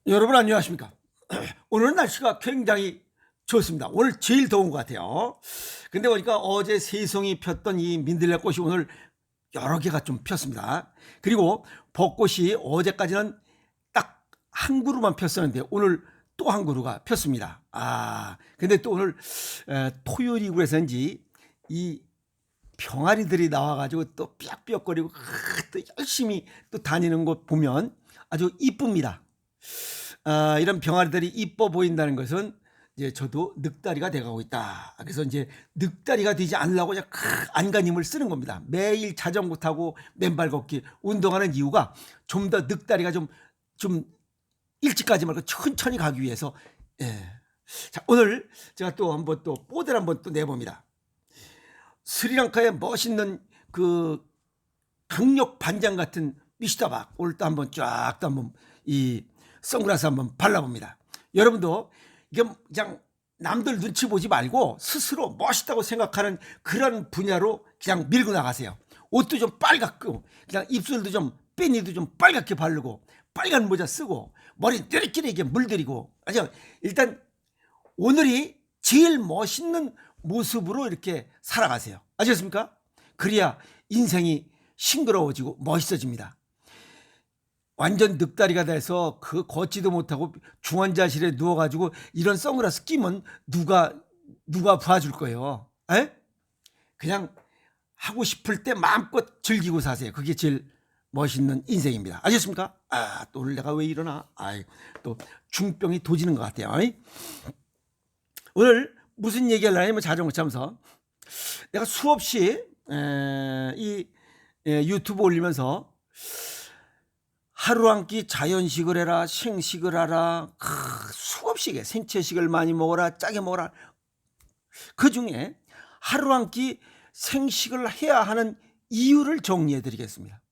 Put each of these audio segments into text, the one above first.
여러분 안녕하십니까? 오늘은 날씨가 굉장히 좋습니다. 오늘 제일 더운 것 같아요. 근데 보니까 어제 새송이 폈던 이 민들레꽃이 오늘 여러 개가 좀 폈습니다. 그리고 벚꽃이 어제까지는 딱 한 그루만 폈었는데 오늘 또 한 그루가 폈습니다. 근데 또 오늘 토요일이고 그래서인지 이 병아리들이 나와가지고 또 삐약삐약거리고 또 열심히 또 다니는 것 보면 아주 이쁩니다. 이런 병아리들이 이뻐 보인다는 것은 이제 저도 늑다리가 돼가고 있다. 그래서 이제 늑다리가 되지 않으려고 그냥 안간힘을 쓰는 겁니다. 매일 자전거 타고 맨발 걷기 운동하는 이유가 좀 더 늑다리가 좀 일찍 가지 말고 천천히 가기 위해서. 예. 자, 오늘 제가 또 한번 또 뽀대를 한번 또 내봅니다. 스리랑카의 멋있는 그 강력 반장 같은 미시다박 오늘 또 한번 쫙 또 한번 이 선글라스 한번 발라봅니다. 여러분도 이게 그냥 남들 눈치 보지 말고 스스로 멋있다고 생각하는 그런 분야로 그냥 밀고 나가세요. 옷도 좀 빨갛고 그냥 입술도 좀 빼니도 좀 빨갛게 바르고 빨간 모자 쓰고 머리 느리끼리 물들이고 일단 오늘이 제일 멋있는 모습으로 이렇게 살아가세요. 아시겠습니까? 그래야 인생이 싱그러워지고 멋있어집니다. 완전 늑다리가 돼서 그 걷지도 못하고 중환자실에 누워가지고 이런 선글라스 끼면 누가 봐줄 거예요. 에? 그냥 하고 싶을 때 마음껏 즐기고 사세요. 그게 제일 멋있는 인생입니다. 아셨습니까? 또 오늘 내가 왜 이러나? 또 중병이 도지는 것 같아요. 오늘 무슨 얘기를 하냐면 자전거 타면서 내가 수없이 유튜브 올리면서 하루 한 끼 자연식을 해라, 생식을 하라, 수없이 생채식을 많이 먹어라, 짜게 먹어라. 그 중에 하루 한 끼 생식을 해야 하는 이유를 정리해 드리겠습니다.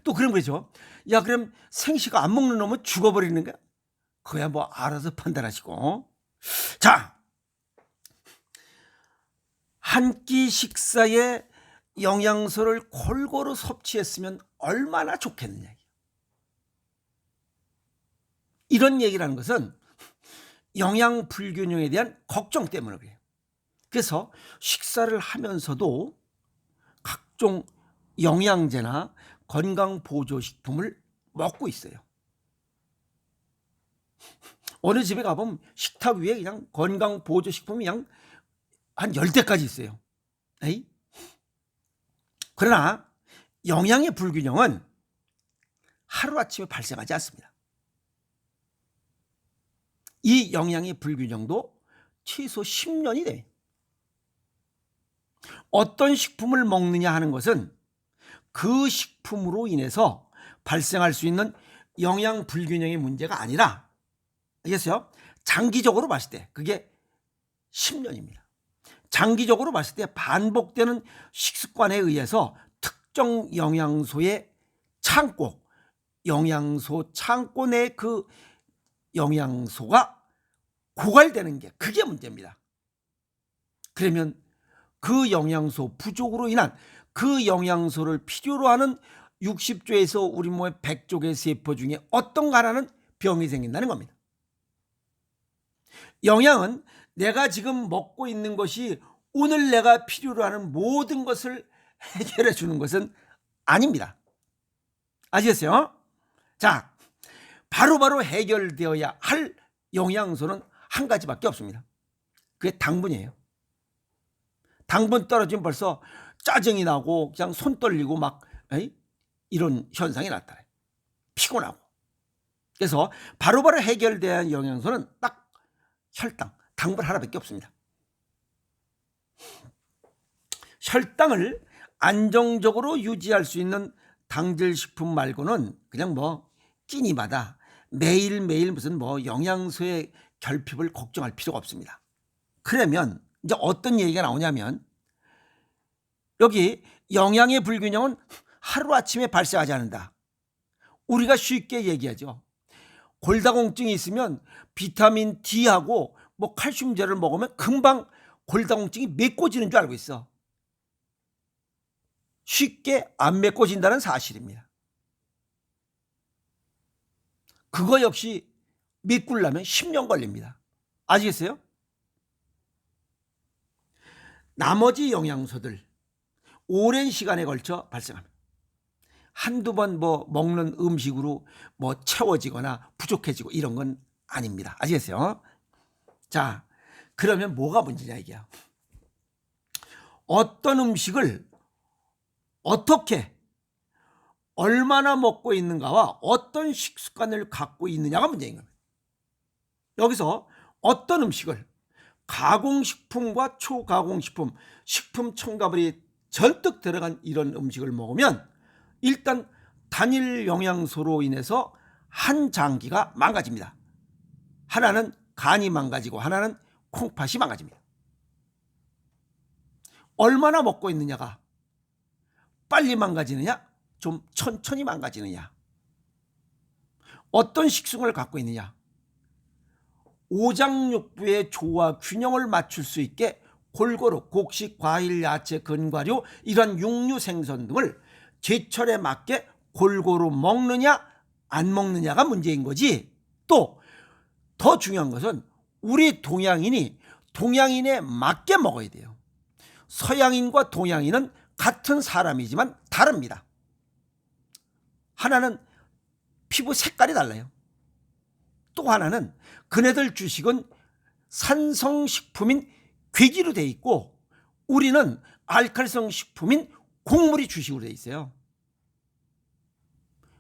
또 그런 거죠. 야, 그럼 생식 안 먹는 놈은 죽어버리는 거야? 그야 뭐 알아서 판단하시고. 자, 한 끼 식사에 영양소를 골고루 섭취했으면 얼마나 좋겠느냐. 이런 얘기를 하는 것은 영양 불균형에 대한 걱정 때문에 그래요. 그래서 식사를 하면서도 각종 영양제나 건강보조식품을 먹고 있어요. 어느 집에 가보면 식탁 위에 그냥 건강보조식품이 그냥 한 10대까지 있어요. 에이? 그러나 영양의 불균형은 하루아침에 발생하지 않습니다. 이 영양의 불균형도 최소 10년이 돼요. 어떤 식품을 먹느냐 하는 것은 그 식품으로 인해서 발생할 수 있는 영양 불균형의 문제가 아니라, 알겠어요? 장기적으로 봤을 때 그게 10년입니다. 장기적으로 봤을 때 반복되는 식습관에 의해서 특정 영양소의 창고, 영양소 창고 내 그 영양소가 고갈되는 게 그게 문제입니다. 그러면 그 영양소 부족으로 인한 그 영양소를 필요로 하는 60조에서 우리 몸의 100조의 세포 중에 어떤가 하는 병이 생긴다는 겁니다. 영양은 내가 지금 먹고 있는 것이 오늘 내가 필요로 하는 모든 것을 해결해 주는 것은 아닙니다. 아시겠어요? 자, 바로바로 해결되어야 할 영양소는 한 가지밖에 없습니다. 그게 당분이에요. 당분 떨어지면 벌써 짜증이 나고 그냥 손 떨리고 막 이런 현상이 나타나요. 피곤하고. 그래서 바로바로 해결돼야 할 영양소는 딱 혈당, 당분 하나밖에 없습니다. 혈당을 안정적으로 유지할 수 있는 당질식품 말고는 그냥 뭐 끼니마다 매일매일 무슨 뭐 영양소의 결핍을 걱정할 필요가 없습니다. 그러면 이제 어떤 얘기가 나오냐면 여기 영양의 불균형은 하루아침에 발생하지 않는다. 우리가 쉽게 얘기하죠. 골다공증이 있으면 비타민 D하고 뭐 칼슘제를 먹으면 금방 골다공증이 메꿔지는 줄 알고 있어. 쉽게 안 메꿔진다는 사실입니다. 그거 역시 메꾸려면 10년 걸립니다. 아시겠어요? 나머지 영양소들 오랜 시간에 걸쳐 발생합니다. 한두 번 먹는 음식으로 채워지거나 부족해지고 이런 건 아닙니다. 아시겠어요? 자, 그러면 뭐가 문제냐 이게요. 어떤 음식을 어떻게 얼마나 먹고 있는가와 어떤 식습관을 갖고 있느냐가 문제인 겁니다. 여기서 어떤 음식을 가공식품과 초가공식품, 식품 첨가물이 전뜩 들어간 이런 음식을 먹으면 일단 단일 영양소로 인해서 한 장기가 망가집니다. 하나는 간이 망가지고 하나는 콩팥이 망가집니다. 얼마나 먹고 있느냐가 빨리 망가지느냐, 좀 천천히 망가지느냐, 어떤 식습관을 갖고 있느냐, 오장육부의 조화 균형을 맞출 수 있게 골고루 곡식, 과일, 야채, 건과류 이런 육류 생선 등을 제철에 맞게 골고루 먹느냐 안 먹느냐가 문제인 거지. 또 더 중요한 것은 우리 동양인에 맞게 먹어야 돼요. 서양인과 동양인은 같은 사람이지만 다릅니다. 하나는 피부 색깔이 달라요. 또 하나는 그네들 주식은 산성식품인 괴기로 돼 있고 우리는 알칼리성 식품인 곡물이 주식으로 돼 있어요.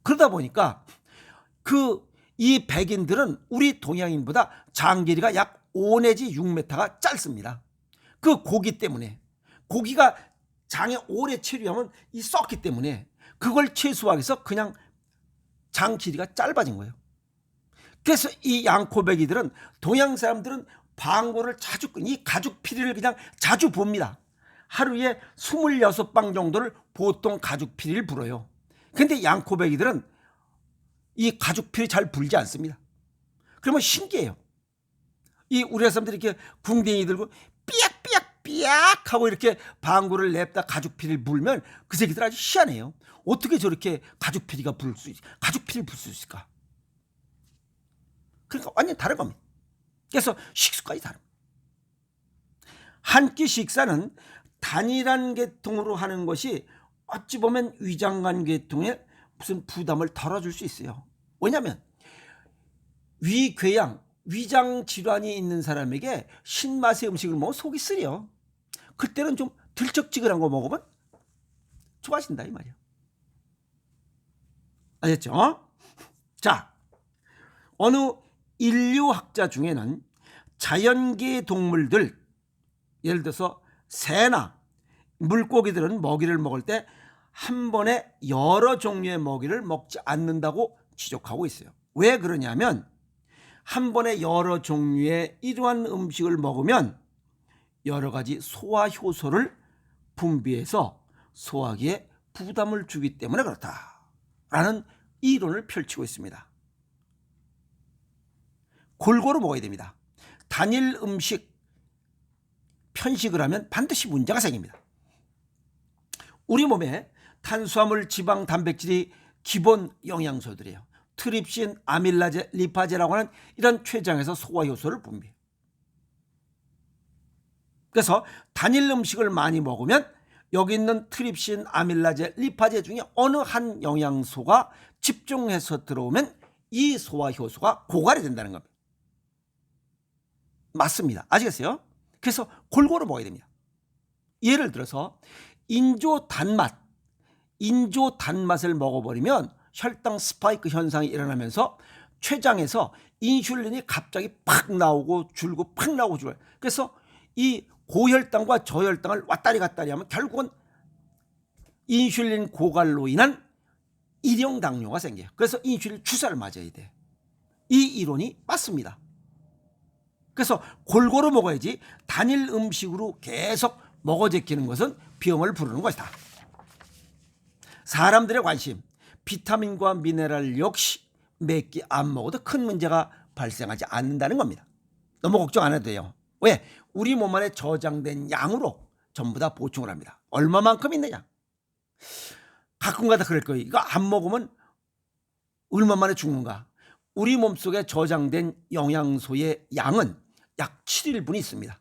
그러다 보니까 이 백인들은 우리 동양인보다 장 길이가 약 5 내지 6m가 짧습니다. 그 고기 때문에, 고기가 장에 오래 체류하면 썩기 때문에 그걸 최소화하기 위해서 그냥 장 길이가 짧아진 거예요. 그래서 이 양코배기들은, 동양 사람들은 방구를 자주, 이 가죽 피리를 그냥 자주 봅니다. 하루에 26방 정도를 보통 가죽 피리를 불어요. 근데 양코배기들은 이 가죽 피리 잘 불지 않습니다. 그러면 신기해요. 이 우리나라 사람들이 이렇게 궁뎅이 들고 삐약삐약 하고 이렇게 방구를 냅다 가죽 피리를 불면 그 새끼들 아주 희한해요. 어떻게 저렇게 가죽 피리를 불 수 있을까? 그러니까 완전 다른 겁니다. 그래서 식습관이 다릅니다. 한 끼 식사는 단일한 계통으로 하는 것이 어찌 보면 위장관 계통에 무슨 부담을 덜어줄 수 있어요. 왜냐하면 위궤양, 위장 질환이 있는 사람에게 신맛의 음식을 먹으면 속이 쓰려. 그때는 좀 들쩍지근한 거 먹으면 좋아하신다 이 말이야. 아셨죠? 자, 어느 인류학자 중에는 자연계 동물들, 예를 들어서 새나 물고기들은 먹이를 먹을 때 한 번에 여러 종류의 먹이를 먹지 않는다고 지적하고 있어요. 왜 그러냐면 한 번에 여러 종류의 이러한 음식을 먹으면 여러 가지 소화 효소를 분비해서 소화기에 부담을 주기 때문에 그렇다라는 이론을 펼치고 있습니다. 골고루 먹어야 됩니다. 단일 음식 편식을 하면 반드시 문제가 생깁니다. 우리 몸에 탄수화물, 지방, 단백질이 기본 영양소들이에요. 트립신, 아밀라제, 리파제라고 하는 이런 췌장에서 소화 효소를 분비해요. 그래서 단일 음식을 많이 먹으면 여기 있는 트립신, 아밀라제, 리파제 중에 어느 한 영양소가 집중해서 들어오면 이 소화 효소가 고갈이 된다는 겁니다. 맞습니다. 아시겠어요? 그래서 골고루 먹어야 됩니다. 예를 들어서 인조 단맛을 먹어버리면 혈당 스파이크 현상이 일어나면서 췌장에서 인슐린이 갑자기 팍 나오고 줄고 팍 나오고 줄어요. 그래서 이 고혈당과 저혈당을 왔다리 갔다리 하면 결국은 인슐린 고갈로 인한 일형 당뇨가 생겨요. 그래서 인슐린 주사를 맞아야 돼. 이 이론이 맞습니다. 그래서 골고루 먹어야지 단일 음식으로 계속 먹어 제끼는 것은 병을 부르는 것이다. 사람들의 관심, 비타민과 미네랄 역시 몇 끼 안 먹어도 큰 문제가 발생하지 않는다는 겁니다. 너무 걱정 안 해도 돼요. 왜? 우리 몸 안에 저장된 양으로 전부 다 보충을 합니다. 얼마만큼 있느냐? 가끔가다 그럴 거예요. 이거 안 먹으면 얼마 만에 죽는가? 우리 몸속에 저장된 영양소의 양은 약 7일분이 있습니다.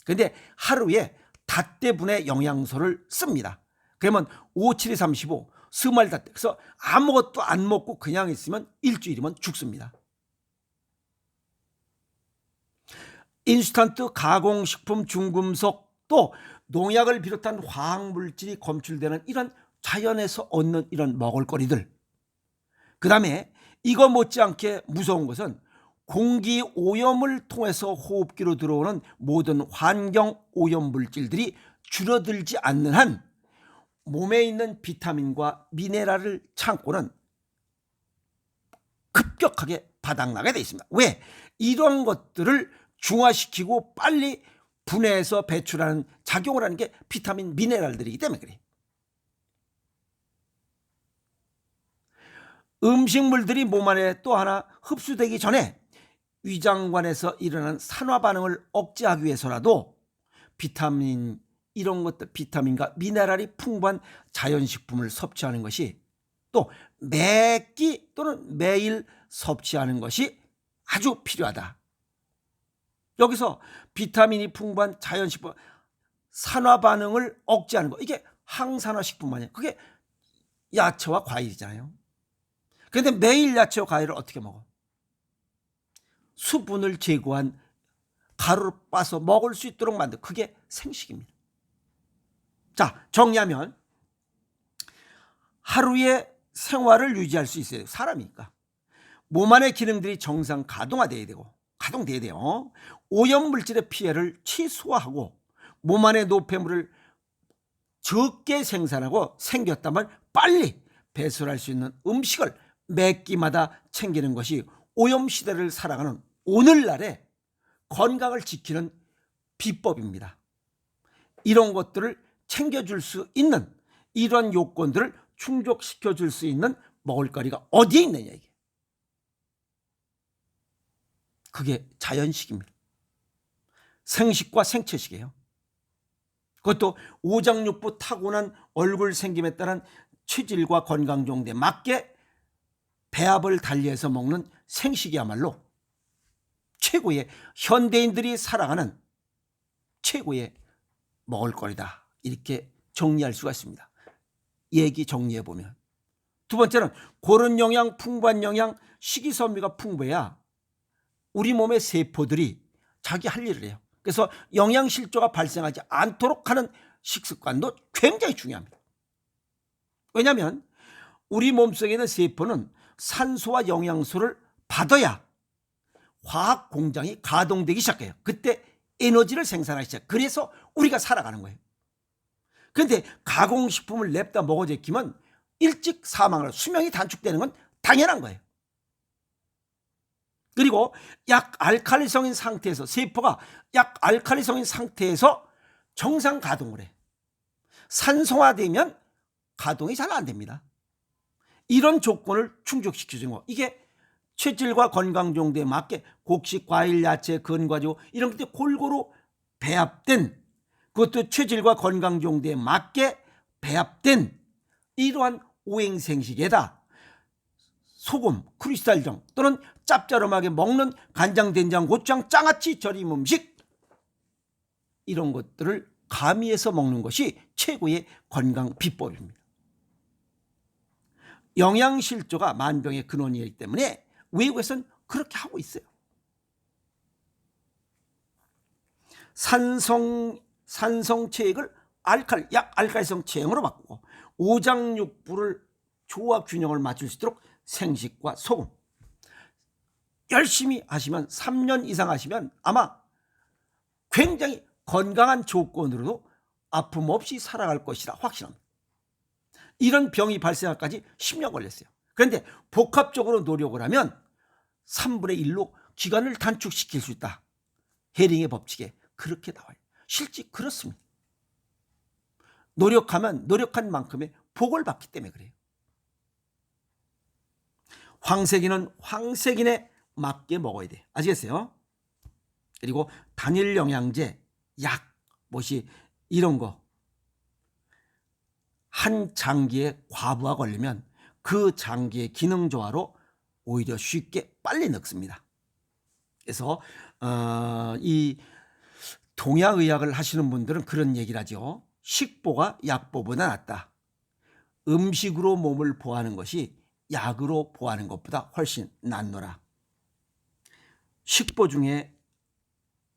그런데 하루에 닷대분의 영양소를 씁니다. 그러면 5, 7이 35, 스말 닷대. 그래서 아무것도 안 먹고 그냥 있으면 일주일이면 죽습니다. 인스턴트 가공식품 중금속 또 농약을 비롯한 화학물질이 검출되는 이런 자연에서 얻는 이런 먹을거리들, 그 다음에 이거 못지않게 무서운 것은 공기 오염을 통해서 호흡기로 들어오는 모든 환경 오염 물질들이 줄어들지 않는 한 몸에 있는 비타민과 미네랄을 창고는 급격하게 바닥나게 되어 있습니다. 왜? 이런 것들을 중화시키고 빨리 분해해서 배출하는 작용을 하는 게 비타민 미네랄들이기 때문에 그래요. 음식물들이 몸 안에 또 하나 흡수되기 전에 위장관에서 일어나는 산화 반응을 억제하기 위해서라도 비타민 이런 것들, 비타민과 미네랄이 풍부한 자연식품을 섭취하는 것이, 또 매끼 또는 매일 섭취하는 것이 아주 필요하다. 여기서 비타민이 풍부한 자연식품, 산화 반응을 억제하는 거, 이게 항산화식품 아니에요. 그게 야채와 과일이잖아요. 그런데 매일 야채와 과일을 어떻게 먹어? 수분을 제거한 가루를 빻아서 먹을 수 있도록 만든, 그게 생식입니다. 자, 정리하면 하루의 생활을 유지할 수 있어요. 사람이니까. 몸 안의 기능들이 정상 가동돼야 돼요. 오염물질의 피해를 최소화하고 몸 안의 노폐물을 적게 생산하고 생겼다면 빨리 배설할 수 있는 음식을 매 끼마다 챙기는 것이 오염시대를 살아가는 오늘날의 건강을 지키는 비법입니다. 이런 것들을 챙겨줄 수 있는, 이런 요건들을 충족시켜줄 수 있는 먹을거리가 어디에 있느냐, 이게. 그게 자연식입니다. 생식과 생체식이에요. 그것도 오장육부 타고난 얼굴 생김에 따른 체질과 건강 정도에 맞게 배합을 달리해서 먹는 생식이야말로 최고의, 현대인들이 살아가는 최고의 먹을거리다, 이렇게 정리할 수가 있습니다. 얘기 정리해보면, 두 번째는 고른 영양, 풍부한 영양, 식이섬유가 풍부해야 우리 몸의 세포들이 자기 할 일을 해요. 그래서 영양실조가 발생하지 않도록 하는 식습관도 굉장히 중요합니다. 왜냐하면 우리 몸속에 있는 세포는 산소와 영양소를 받아야 화학 공장이 가동되기 시작해요. 그때 에너지를 생산하기 시작. 그래서 우리가 살아가는 거예요. 그런데 가공식품을 냅다 먹어 제끼면 일찍 사망을, 수명이 단축되는 건 당연한 거예요. 그리고 약 알칼리성인 상태에서, 세포가 약 알칼리성인 상태에서 정상 가동을 해. 산소화되면 가동이 잘 안 됩니다. 이런 조건을 충족시켜주는 거, 이게 체질과 건강 정도에 맞게 곡식, 과일, 야채, 근과류 이런 것들이 골고루 배합된, 그것도 체질과 건강 정도에 맞게 배합된 이러한 오행생식에다 소금, 크리스탈정 또는 짭짤하게 먹는 간장, 된장, 고추장, 장아찌, 절임 음식, 이런 것들을 가미해서 먹는 것이 최고의 건강 비법입니다. 영양실조가 만병의 근원이기 때문에 외국에서는 그렇게 하고 있어요. 산성체액을 알칼리성 체형으로 바꾸고 오장육부를 조화 균형을 맞출 수 있도록 생식과 소금 열심히 하시면, 3년 이상 하시면 아마 굉장히 건강한 조건으로도 아픔 없이 살아갈 것이라 확신합니다. 이런 병이 발생하기까지 10년 걸렸어요. 그런데 복합적으로 노력을 하면 3분의 1로 기간을 단축시킬 수 있다. 헤링의 법칙에 그렇게 나와요. 실제 그렇습니다. 노력하면 노력한 만큼의 복을 받기 때문에 그래요. 황색인은 황색인에 맞게 먹어야 돼. 아시겠어요? 그리고 단일 영양제, 약, 뭐시 이런 거, 한 장기에 과부하 걸리면 그 장기의 기능 저하로 오히려 쉽게 빨리 늙습니다. 그래서 이 동양의학을 하시는 분들은 그런 얘기를 하죠. 식보가 약보보다 낫다. 음식으로 몸을 보하는 것이 약으로 보하는 것보다 훨씬 낫노라. 식보 중에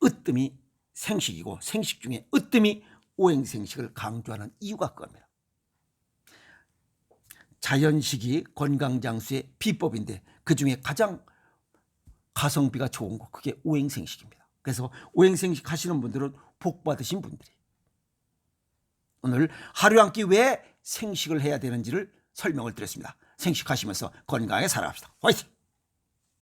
으뜸이 생식이고 생식 중에 으뜸이 오행생식을 강조하는 이유가 그겁니다. 자연식이 건강장수의 비법인데 그중에 가장 가성비가 좋은 거 그게 오행생식입니다. 그래서 오행생식 하시는 분들은 복 받으신 분들이 오늘 하루 한 끼 왜 생식을 해야 되는지를 설명을 드렸습니다. 생식하시면서 건강하게 살아갑시다. 화이팅!